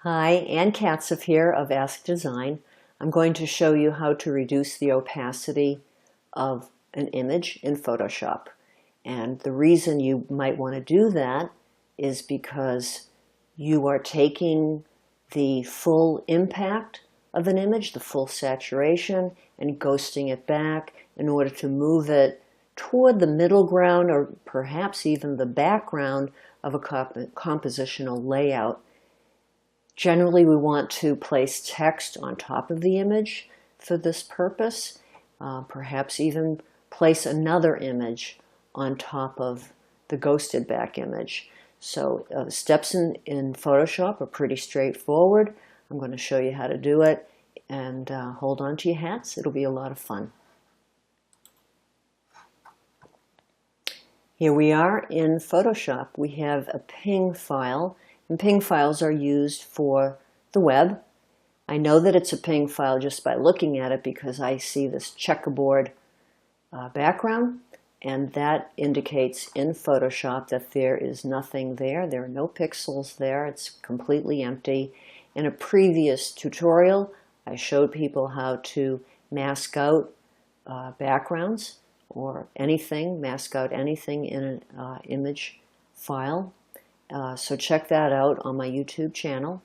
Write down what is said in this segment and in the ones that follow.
Hi, Ann Katzeff here of Ask Design. I'm going to show you how to reduce the opacity of an image in Photoshop. And the reason you might want to do that is because you are taking the full impact of an image, the full saturation, and ghosting it back in order to move it toward the middle ground or perhaps even the background of a compositional layout. Generally, we want to place text on top of the image for this purpose, perhaps even place another image on top of the ghosted back image. So steps in Photoshop are pretty straightforward. I'm going to show you how to do it, and hold on to your hats. It'll be a lot of fun. Here we are in Photoshop. We have a ping file. And ping files are used for the web. I know that it's a ping file just by looking at it because I see this checkerboard background, and that indicates in Photoshop that there is nothing there. There are no pixels there. It's completely empty. In a previous tutorial, I showed people how to mask out backgrounds or anything, mask out anything in an image file. So check that out on my YouTube channel.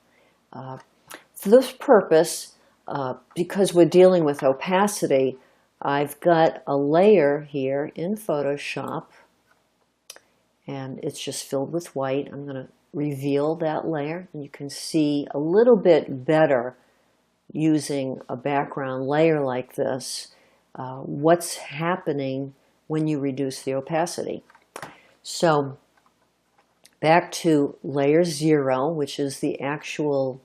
For this purpose, because we're dealing with opacity, I've got a layer here in Photoshop, and it's just filled with white. I'm going to reveal that layer, and you can see a little bit better using a background layer like this, what's happening when you reduce the opacity. So back to layer 0, which is the actual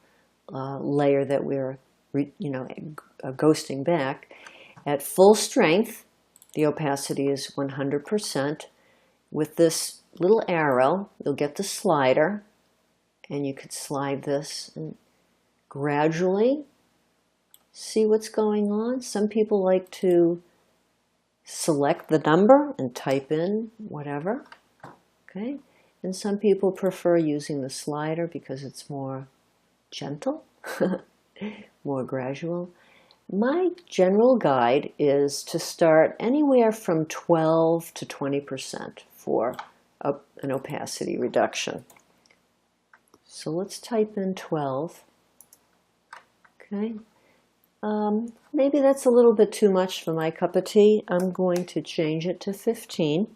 layer that we're ghosting back. At full strength, the opacity is 100%. With this little arrow, you'll get the slider, and you could slide this and gradually see what's going on. Some people like to select the number and type in whatever. Okay. And some people prefer using the slider because it's more gentle, more gradual. My general guide is to start anywhere from 12 to 20% for an opacity reduction. So let's type in 12. Okay. Maybe that's a little bit too much for my cup of tea. I'm going to change it to 15.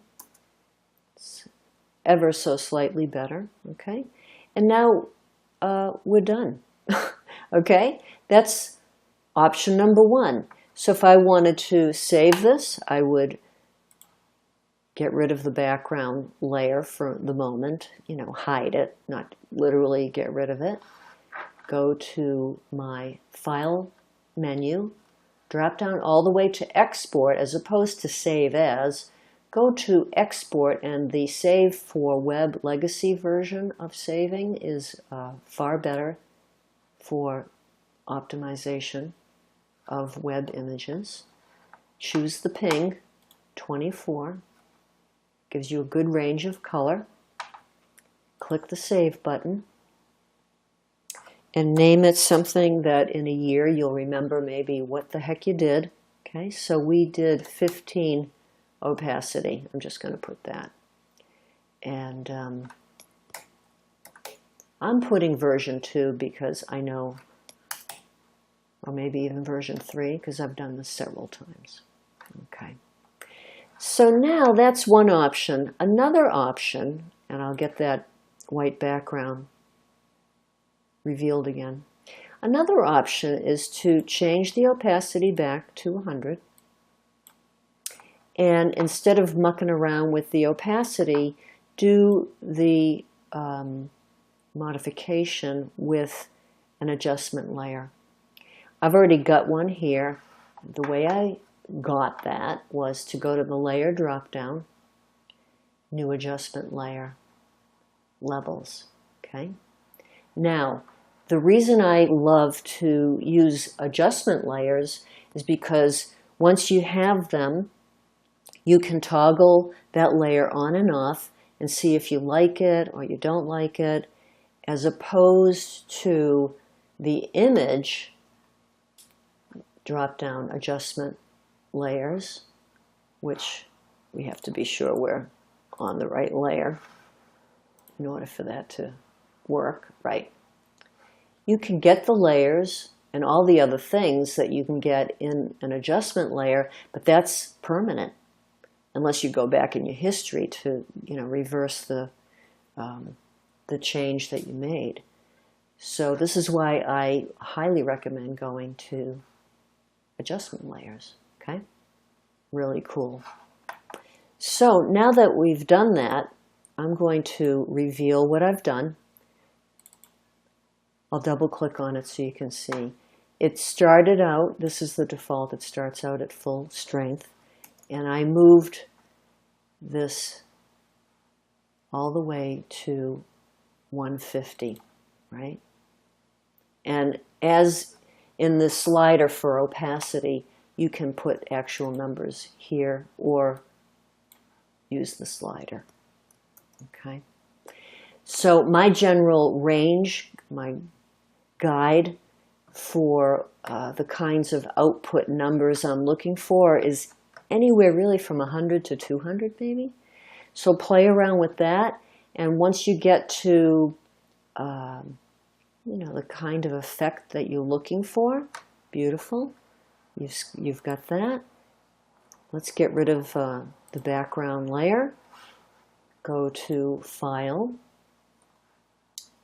Ever so slightly better, okay? And now we're done, okay? That's option number 1. So if I wanted to save this, I would get rid of the background layer for the moment, hide it, not literally get rid of it. Go to my File menu, drop down all the way to Export as opposed to Save As. Go to Export, and the Save for Web Legacy version of saving is far better for optimization of web images. Choose the ping 24. Gives you a good range of color. Click the Save button and name it something that in a year you'll remember maybe what the heck you did. Okay, so we did 15 opacity. I'm just going to put that. And I'm putting version 2 because I know, or maybe even version 3 because I've done this several times. Okay. So now that's one option. Another option, and I'll get that white background revealed again. Another option is to change the opacity back to 100. And instead of mucking around with the opacity, do the modification with an adjustment layer. I've already got one here. The way I got that was to go to the layer drop-down, new adjustment layer, levels. Okay. Now, the reason I love to use adjustment layers is because once you have them, you can toggle that layer on and off and see if you like it or you don't like it. as opposed to the image drop-down adjustment layers, which we have to be sure we're on the right layer in order for that to work right. You can get the layers and all the other things that you can get in an adjustment layer, but that's permanent unless you go back in your history to, reverse the change that you made. So this is why I highly recommend going to adjustment layers, okay? Really cool. So now that we've done that, I'm going to reveal what I've done. I'll double click on it so you can see. It started out, this is the default, it starts out at full strength, and I moved this all the way to 150, right? And as in the slider for opacity, you can put actual numbers here or use the slider, okay? So my general range, my guide for the kinds of output numbers I'm looking for is anywhere really from 100 to 200 maybe. So play around with that, and once you get to the kind of effect that you're looking for, beautiful, you've got that. Let's get rid of the background layer. Go to File,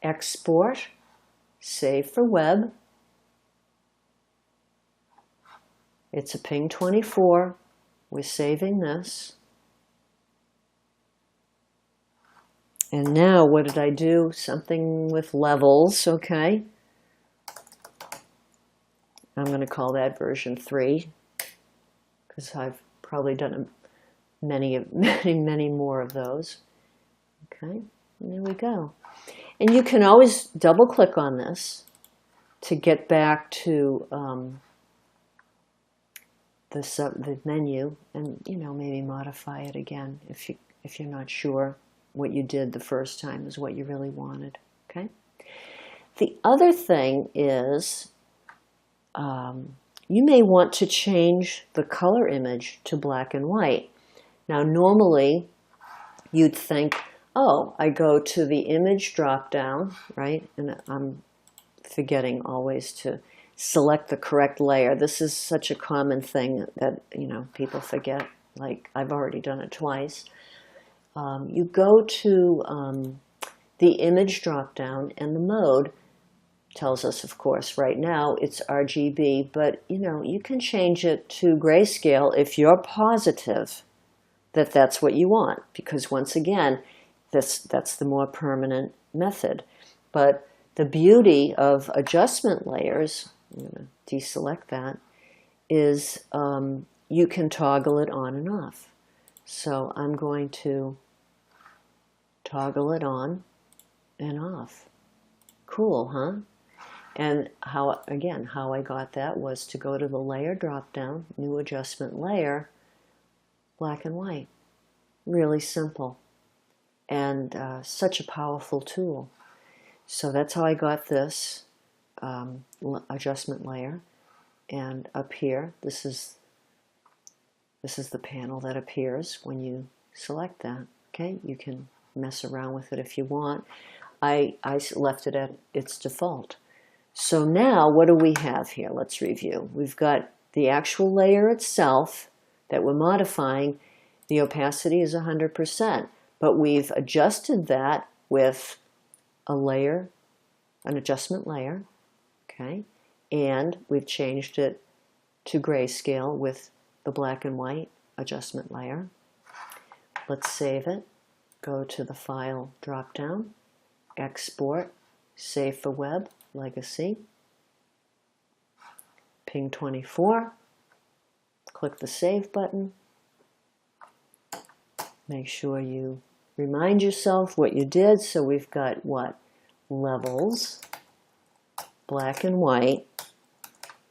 Export, Save for Web. It's a ping 24. We're saving this. And now what did I do? Something with levels, okay? I'm going to call that version 3 because I've probably done many more of those. Okay, and there we go. And you can always double click on this to get back to the menu, and maybe modify it again if you're not sure what you did the first time is what you really wanted. Okay. The other thing is you may want to change the color image to black and white. Now normally you'd think, oh, I go to the image drop down, right? And I'm forgetting always to select the correct layer. This is such a common thing that people forget. Like I've already done it twice. You go to the image drop down, and the mode tells us, of course, right now it's RGB, but you can change it to grayscale if you're positive that that's what you want, because once again, that's the more permanent method. But the beauty of adjustment layers, I'm going to deselect that, is you can toggle it on and off. So I'm going to toggle it on and off. Cool, huh? And how I got that was to go to the layer drop down, new adjustment layer, black and white. Really simple. And such a powerful tool. So that's how I got this adjustment layer. And up here, this is the panel that appears when you select that. Okay, you can mess around with it if you want. I left it at its default. So now what do we have here? Let's review. We've got the actual layer itself that we're modifying. The opacity is 100%, but we've adjusted that with a layer, an adjustment layer, okay? And we've changed it to grayscale with the black and white adjustment layer. Let's save it. Go to the File drop-down, Export, Save for Web, Legacy, ping 24, click the Save button. Make sure you remind yourself what you did. So we've got what? Levels, black and white.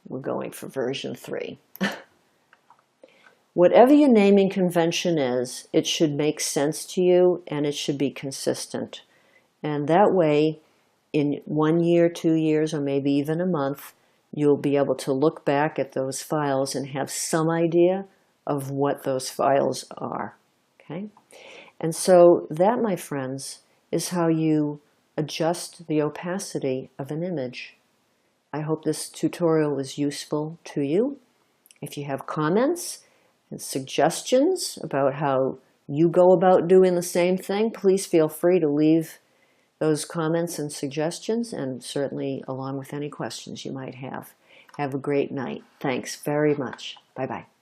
We're going for version 3. Whatever your naming convention is, it should make sense to you and it should be consistent. And that way in 1 year, 2 years, or maybe even a month, you'll be able to look back at those files and have some idea of what those files are. Okay? And so that, my friends, is how you adjust the opacity of an image. I hope this tutorial was useful to you. If you have comments and suggestions about how you go about doing the same thing, please feel free to leave those comments and suggestions, and certainly along with any questions you might have. Have a great night. Thanks very much. Bye-bye.